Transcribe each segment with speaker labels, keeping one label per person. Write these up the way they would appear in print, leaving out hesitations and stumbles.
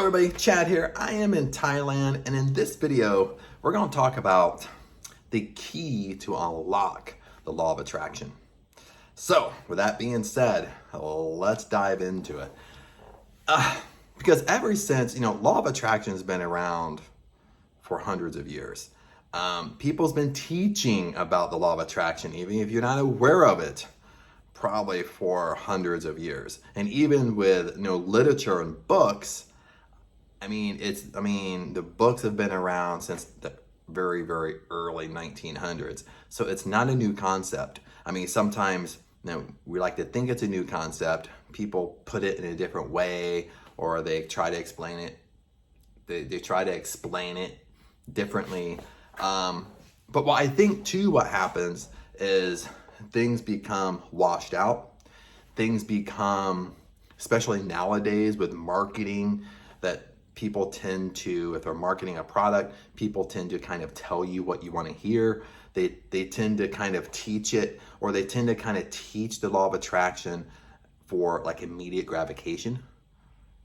Speaker 1: everybody, Chad here. I am in Thailand, and in this video, we're going to talk about the key to unlock the law of attraction. So, with that being said, let's dive into it. Because ever since, law of attraction has been around for hundreds of years. People's been teaching about the law of attraction, even if you're not aware of it, probably for hundreds of years. And even with literature and books, the books have been around since the very, very early 1900s. So it's not a new concept. Sometimes we like to think it's a new concept. People put it in a different way, or they try to explain it. They try to explain it differently. But what I think too, what happens is things become washed out. Things become, especially nowadays with marketing, that people tend to, if they're marketing a product, people tend to kind of tell you what you want to hear. They tend to kind of teach it, or they tend to kind of teach the law of attraction for like immediate gratification.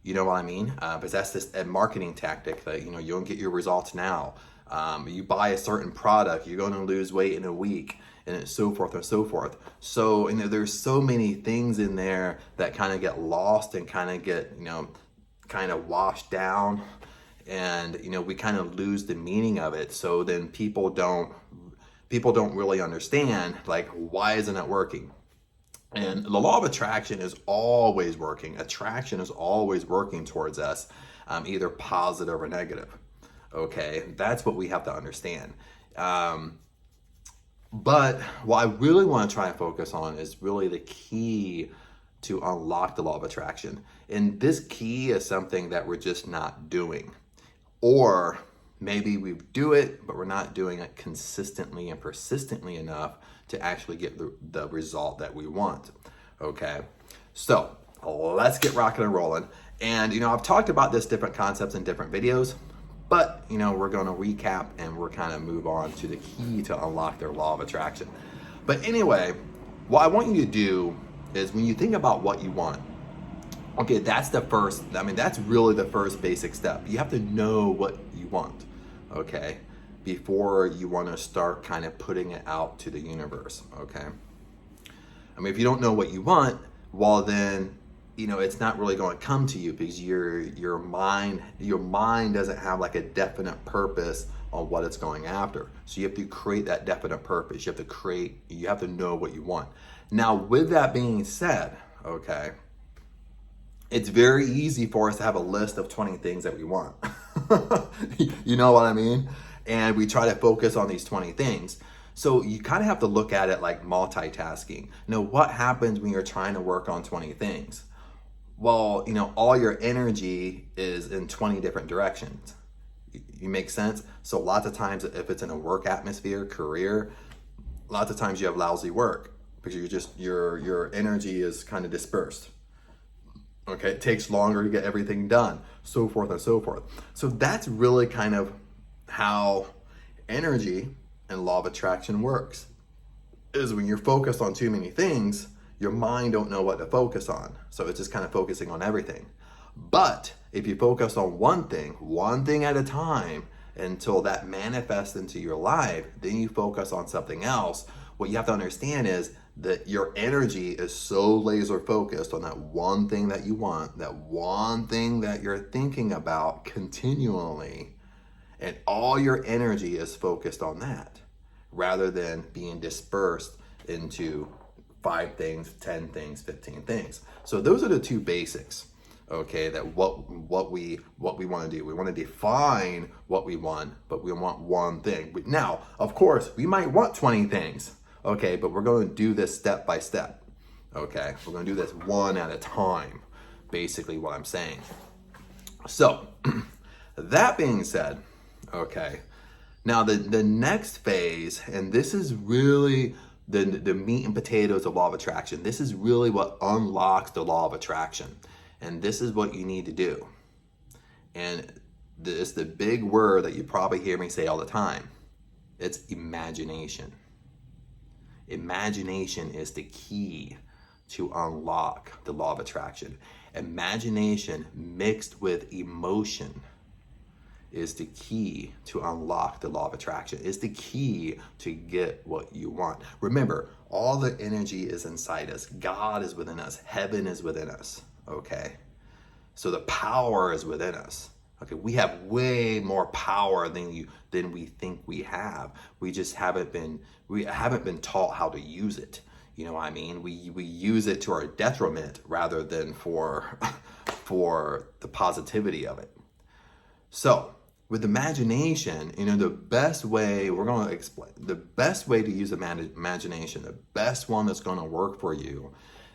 Speaker 1: You know what I mean? Because that's just a marketing tactic that, you don't get your results now. You buy a certain product, you're going to lose weight in a week, and so forth and so forth. So, there's so many things in there that kind of get lost and kind of get, kind of washed down, and, we kind of lose the meaning of it. So then people don't really understand, like, why isn't it working? And the law of attraction is always working. Attraction is always working towards us, either positive or negative. Okay, that's what we have to understand. But what I really want to try and focus on is really the key to unlock the law of attraction. And this key is something that we're just not doing. Or maybe we do it, but we're not doing it consistently and persistently enough to actually get the result that we want. Okay, so let's get rocking and rolling. And I've talked about this different concepts in different videos, but we're going to recap and we're kind of move on to the key to unlock their law of attraction. But anyway, what I want you to do is, when you think about what you want, okay, that's really the first basic step. You have to know what you want, okay, before you want to start kind of putting it out to the universe, okay? If you don't know what you want, well then, it's not really going to come to you, because your mind doesn't have like a definite purpose on what it's going after. So you have to create that definite purpose. You have to know what you want. Now, with that being said, okay, it's very easy for us to have a list of 20 things that we want. You know what I mean? And we try to focus on these 20 things. So you kind of have to look at it like multitasking. What happens when you're trying to work on 20 things? Well, all your energy is in 20 different directions. You make sense? So lots of times, if it's in a work atmosphere, career, lots of times you have lousy work, because your energy is kind of dispersed. Okay, it takes longer to get everything done, so forth and so forth. So that's really kind of how energy and law of attraction works, is when you're focused on too many things, your mind don't know what to focus on. So it's just kind of focusing on everything. But if you focus on one thing at a time, until that manifests into your life, then you focus on something else. What you have to understand is that your energy is so laser focused on that one thing that you want, that one thing that you're thinking about continually, and all your energy is focused on that, rather than being dispersed into 5 things, 10 things, 15 things. So those are the two basics, okay, that what we want to do. We want to define what we want, but we want one thing. Now, of course, we might want 20 things, okay, but we're going to do this step by step, okay? We're going to do this one at a time, basically what I'm saying. So, that being said, okay, now the next phase, and this is really the meat and potatoes of law of attraction. This is really what unlocks the law of attraction. And this is what you need to do. And this is the big word that you probably hear me say all the time. It's imagination. Imagination is the key to unlock the law of attraction. Imagination mixed with emotion is the key to unlock the law of attraction. It's the key to get what you want. Remember, all the energy is inside us. God is within us. Heaven is within us. Okay? So the power is within us. Okay, we have way more power than we think we have. We just haven't been taught how to use it. You know what I mean? We use it to our detriment rather than for the positivity of it. So with imagination, the best way the best way to use imagination, the best one that's going to work for you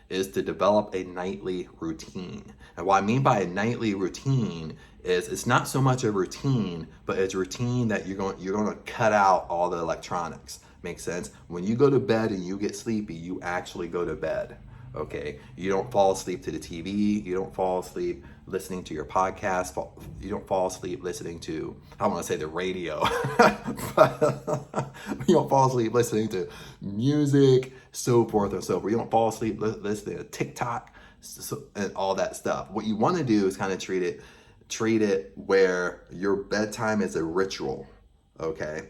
Speaker 1: is to develop a nightly routine. And what I mean by a nightly routine is it's not so much a routine, but it's a routine that you're going to cut out all the electronics. Makes sense? When you go to bed and you get sleepy, you actually go to bed. Okay? You don't fall asleep to the TV. You don't fall asleep listening to your podcast. You don't fall asleep listening to, I want to say the radio. You don't fall asleep listening to music, so forth and so forth. You don't fall asleep listening to TikTok and all that stuff. What you want to do is kind of treat it where your bedtime is a ritual. Okay?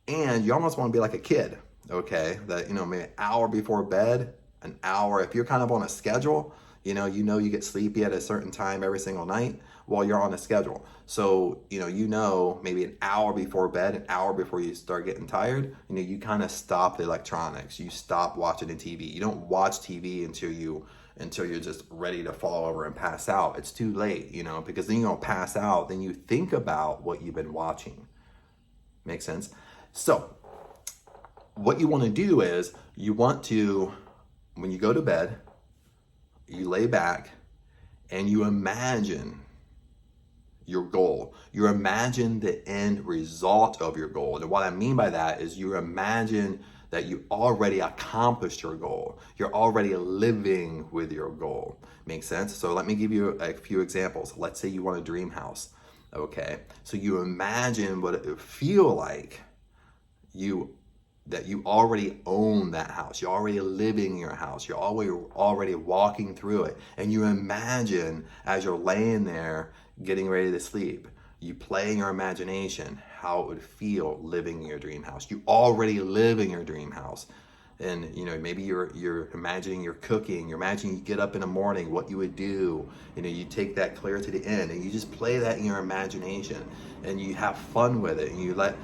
Speaker 1: And you almost want to be like a kid. Okay? That, maybe an hour before bed, an hour, if you're kind of on a schedule, you you get sleepy at a certain time every single night, well, you're on a schedule. So, maybe an hour before bed, an hour before you start getting tired, you kind of stop the electronics. You stop watching the TV. You don't watch TV until you're just ready to fall over and pass out. It's too late, because then you're going to pass out. Then you think about what you've been watching. Make sense? So what you want to do is when you go to bed, you lay back and you imagine your goal. You imagine the end result of your goal. And what I mean by that is you imagine that you already accomplished your goal. You're already living with your goal. Makes sense? So let me give you a few examples. Let's say you want a dream house. Okay. So you imagine what it would feel like that you already own that house. You're already living in your house. You're already walking through it. And you imagine as you're laying there getting ready to sleep, you play in your imagination how it would feel living in your dream house. You already live in your dream house. And maybe you're imagining you're cooking, you're imagining you get up in the morning, what you would do. You take that clear to the end and you just play that in your imagination and you have fun with it and you let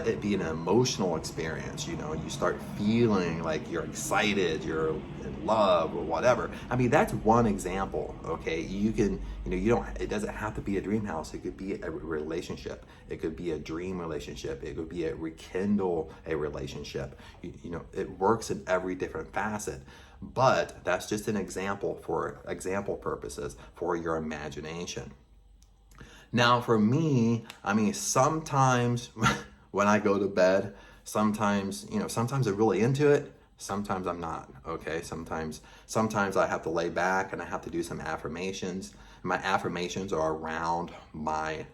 Speaker 1: it be an emotional experience. You start feeling like you're excited, you're in love or whatever. I mean, that's one example. Okay, you can it doesn't have to be a dream house. It could be a relationship. It could be a dream relationship. It could be a rekindle a relationship. It works in every different facet. But that's just an example for example purposes for your imagination. Now for me, I mean, sometimes when I go to bed, sometimes I'm really into it. Sometimes I'm not. Okay. Sometimes I have to lay back and I have to do some affirmations. My affirmations are around my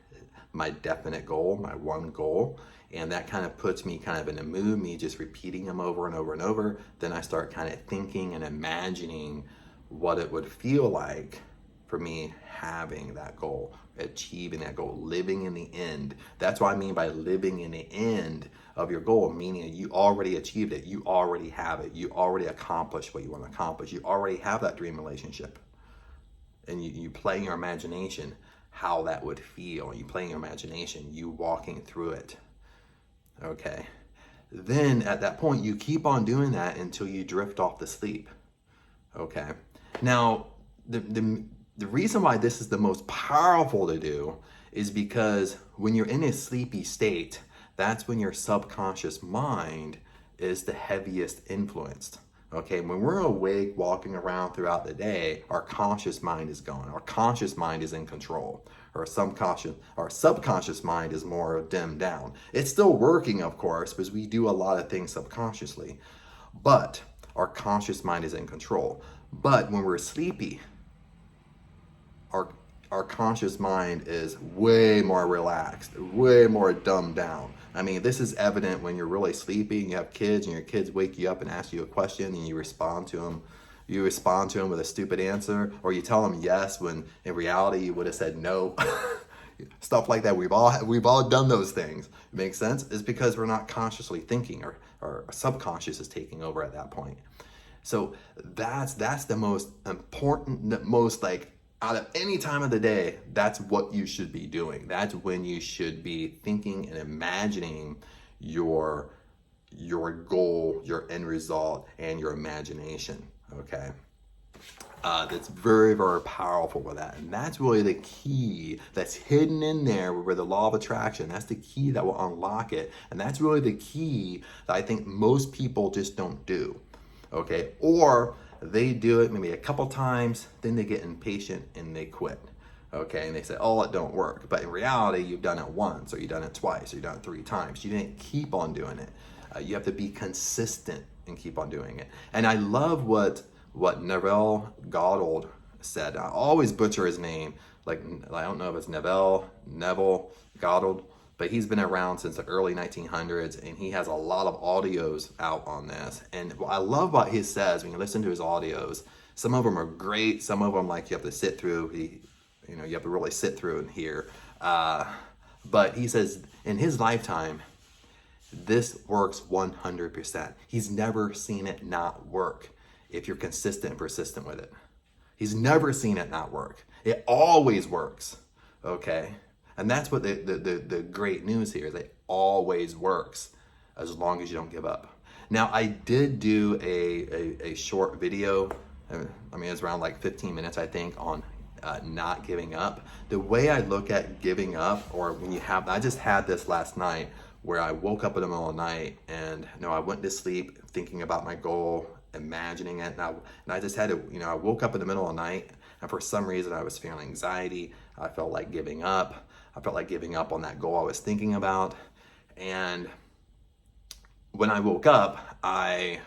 Speaker 1: definite goal, my one goal. And that kind of puts me kind of in a mood, me just repeating them over and over and over. Then I start kind of thinking and imagining what it would feel like for me having that goal, achieving that goal, living in the end. That's what I mean by living in the end of your goal, meaning you already achieved it. You already have it. You already accomplished what you want to accomplish. You already have that dream relationship. And you play in your imagination how that would feel. You play in your imagination, you walking through it. Okay. Then at that point, you keep on doing that until you drift off to sleep. Okay. Now, the reason why this is the most powerful to do is because when you're in a sleepy state, that's when your subconscious mind is the heaviest influenced. Okay, when we're awake, walking around throughout the day, our conscious mind is gone. Our conscious mind is in control. Our subconscious mind is more dimmed down. It's still working, of course, because we do a lot of things subconsciously, but our conscious mind is in control. But when we're sleepy, our conscious mind is way more relaxed, way more dumbed down. I mean, this is evident when you're really sleepy and you have kids and your kids wake you up and ask you a question and you respond to them, you respond to him with a stupid answer, or you tell him yes when in reality you would have said no. Stuff like that. We've all done those things. Makes sense? It's because we're not consciously thinking, or our subconscious is taking over at that point. So that's the most important, the most like, out of any time of the day, that's what you should be doing. That's when you should be thinking and imagining your goal, your end result, and your imagination. Okay. That's very, very powerful with that. And that's really the key that's hidden in there with the law of attraction. That's the key that will unlock it. And that's really the key that I think most people just don't do. Okay. Or they do it maybe a couple times, then they get impatient and they quit. Okay. And they say, oh, it don't work. But in reality, you've done it once, or you've done it twice, or you've done it 3 times. You didn't keep on doing it. You have to be consistent and keep on doing it. And I love what Neville Goddard said. I always butcher his name. Like, I don't know if it's Neville Goddard, but he's been around since the early 1900s, and he has a lot of audios out on this. And I love what he says when you listen to his audios. Some of them are great. Some of them, like, you have to sit through. You have to really sit through and hear. But he says in his lifetime, this works 100%. He's never seen it not work if you're consistent and persistent with it. He's never seen it not work. It always works. Okay? And that's what the great news here is. It always works as long as you don't give up. Now, I did do a short video. I mean, it's around like 15 minutes, I think, on not giving up. The way I look at giving up, or when you have, I just had this last night where I woke up in the middle of the night and I went to sleep thinking about my goal, imagining it. And I just had to, I woke up in the middle of the night, and for some reason I was feeling anxiety. I felt like giving up. I felt like giving up on that goal I was thinking about. And when I woke up, when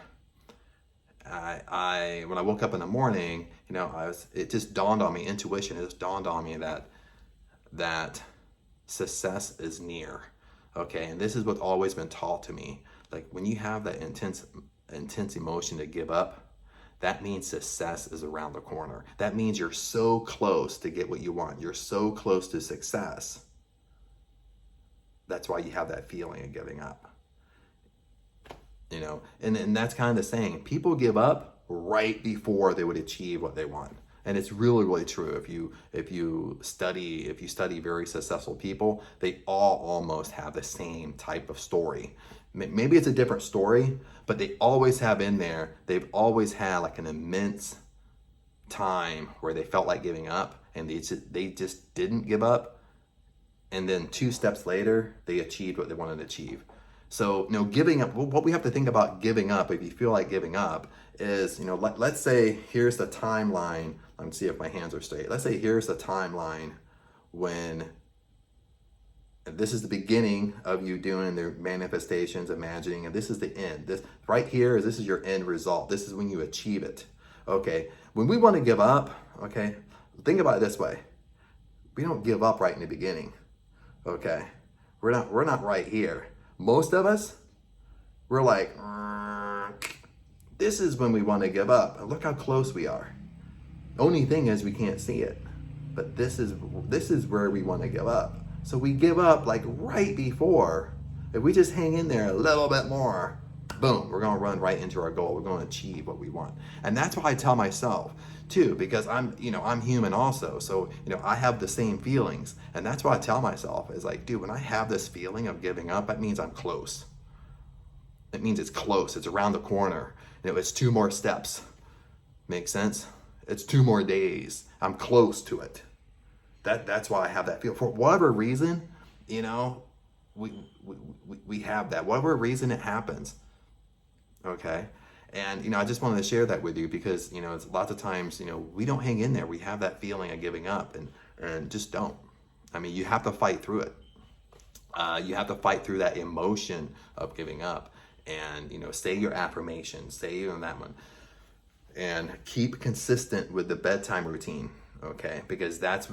Speaker 1: I woke up in the morning, it just dawned on me, intuition, it just dawned on me that success is near. Okay, and this is what's always been taught to me. Like, when you have that intense emotion to give up, that means success is around the corner. That means you're so close to get what you want. You're so close to success. That's why you have that feeling of giving up. And that's kind of the saying. People give up right before they would achieve what they want. And it's really, really true. If you study very successful people, they all almost have the same type of story. Maybe it's a different story, but they always have in there, they've always had like an immense time where they felt like giving up, and they just didn't give up. And then 2 steps later, they achieved what they wanted to achieve. So, giving up, what we have to think about giving up, if you feel like giving up, is, let's say here's the timeline. Let me see if my hands are straight. Let's say here's the timeline when this is the beginning of you doing the manifestations, imagining, and this is the end. This right here this is your end result. This is when you achieve it. Okay. When we want to give up, okay, think about it this way. We don't give up right in the beginning. Okay. We're not right here. Most of us, we're like, this is when we want to give up. And look how close we are. Only thing is we can't see it. But this is where we want to give up. So we give up like right before. If we just hang in there a little bit more, boom, we're going to run right into our goal. We're going to achieve what we want. And that's why I tell myself too, because I'm human also. So, I have the same feelings. And that's why I tell myself is like, dude, when I have this feeling of giving up, that means I'm close. It means it's close. It's around the corner. It's 2 more steps. Make sense? It's 2 more days. I'm close to it. That's why I have that feel. For whatever reason, we have that. Whatever reason it happens. Okay? And, I just wanted to share that with you because, it's lots of times, we don't hang in there. We have that feeling of giving up and just don't. I mean, you have to fight through it. You have to fight through that emotion of giving up and, say your affirmations, say that one, and keep consistent with the bedtime routine. Okay, because that's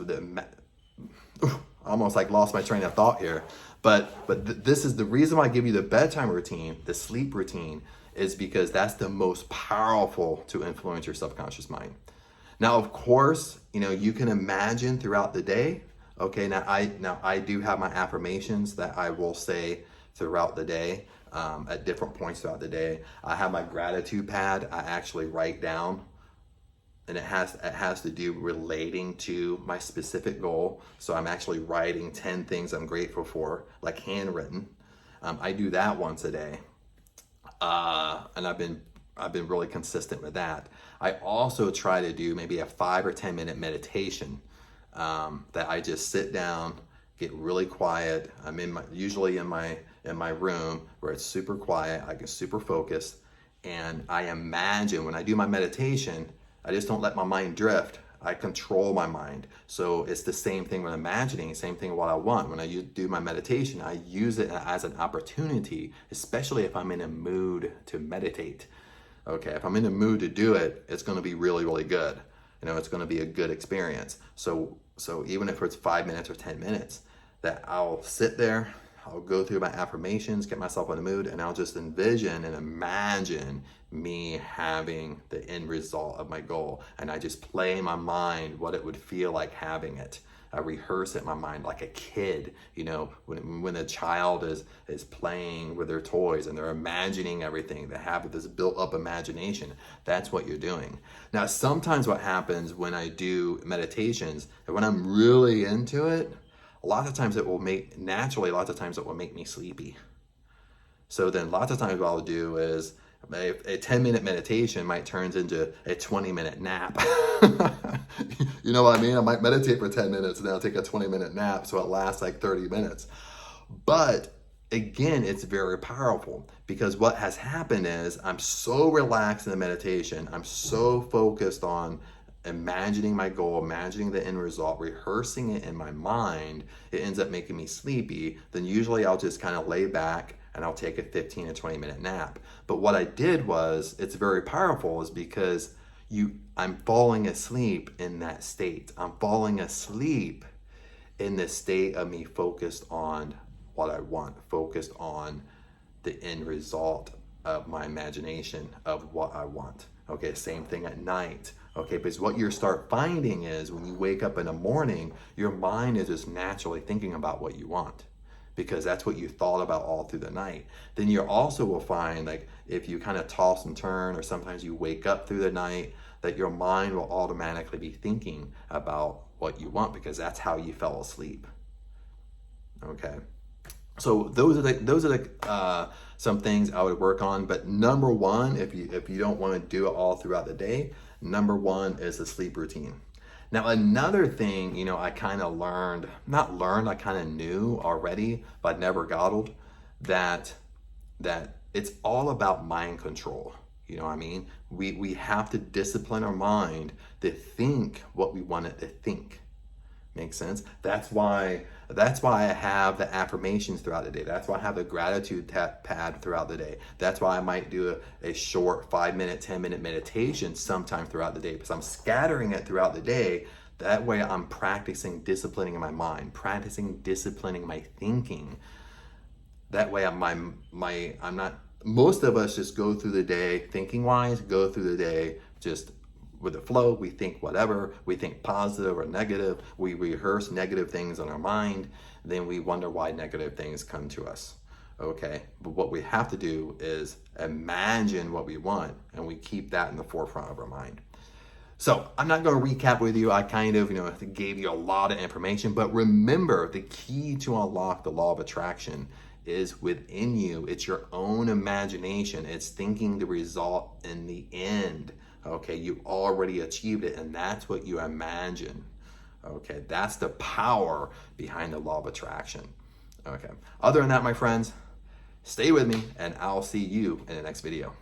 Speaker 1: almost like lost my train of thought here. But this is the reason why I give you the bedtime routine, the sleep routine, is because that's the most powerful to influence your subconscious mind. Now, of course, you can imagine throughout the day. Okay, now I do have my affirmations that I will say throughout the day, at different points throughout the day. I have my gratitude pad. I actually write down, and it has to do relating to my specific goal. So I'm actually writing 10 things I'm grateful for, like handwritten. I do that once a day, and I've been really consistent with that. I also try to do maybe a 5 or 10 minute meditation, that I just sit down, get really quiet. I'm usually in my room where it's super quiet. I get super focused, and I imagine when I do my meditation, I just don't let my mind drift. I control my mind. So it's the same thing with imagining, same thing what I want. When I do my meditation, I use it as an opportunity, especially if I'm in a mood to meditate. Okay, if I'm in the mood to do it, it's going to be really, really good. It's going to be a good experience. So even if it's 5 minutes or 10 minutes, that I'll sit there, I'll go through my affirmations, get myself in the mood, and I'll just envision and imagine me having the end result of my goal. And I just play in my mind what it would feel like having it. I rehearse it in my mind like a kid, when a child is playing with their toys and they're imagining everything. They have this built up imagination. That's what you're doing. Now, sometimes what happens when I do meditations, and when I'm really into it, a lot of times it will make me sleepy. So then lots of times what I'll do is a 10-minute meditation might turn into a 20-minute nap. You know what I mean? I might meditate for 10 minutes and then I'll take a 20-minute nap, so it lasts like 30 minutes. But again, it's very powerful, because what has happened is I'm so relaxed in the meditation. I'm so focused on imagining my goal, imagining the end result, rehearsing it in my mind. It ends up making me sleepy. Then usually I'll just kind of lay back and I'll take a 15 or 20 minute nap. But what I did was, it's very powerful, is because I'm falling asleep in that state. I'm falling asleep in the state of me focused on what I want, focused on the end result of my imagination of what I want. Okay, same thing at night. Okay, because what you start finding is when you wake up in the morning, your mind is just naturally thinking about what you want, because that's what you thought about all through the night. Then you also will find, like, if you kind of toss and turn, or sometimes you wake up through the night, that your mind will automatically be thinking about what you want, because that's how you fell asleep. Okay, so those are the some things I would work on. But number one, if you don't want to do it all throughout the day, number one is the sleep routine. Now, another thing, I kind of I kind of knew already, but never gottled, that it's all about mind control. You know what I mean? We have to discipline our mind to think what we want it to think. Makes sense? That's why I have the affirmations throughout the day. That's why I have the gratitude pad throughout the day. That's why I might do a short 5-minute, 10-minute meditation sometime throughout the day, because I'm scattering it throughout the day. That way I'm practicing disciplining my mind, practicing disciplining my thinking. That way I'm not, most of us just go through the day thinking wise, go through the day just with the flow. We think whatever, we think positive or negative, we rehearse negative things in our mind, then we wonder why negative things come to us. Okay, but what we have to do is imagine what we want, and we keep that in the forefront of our mind. So I'm not going to recap with you. I kind of, gave you a lot of information, but remember, the key to unlock the law of attraction is within you. It's your own imagination. It's thinking the result in the end. Okay, you already achieved it, and that's what you imagine. Okay, that's the power behind the law of attraction. Okay, other than that, my friends, stay with me, and I'll see you in the next video.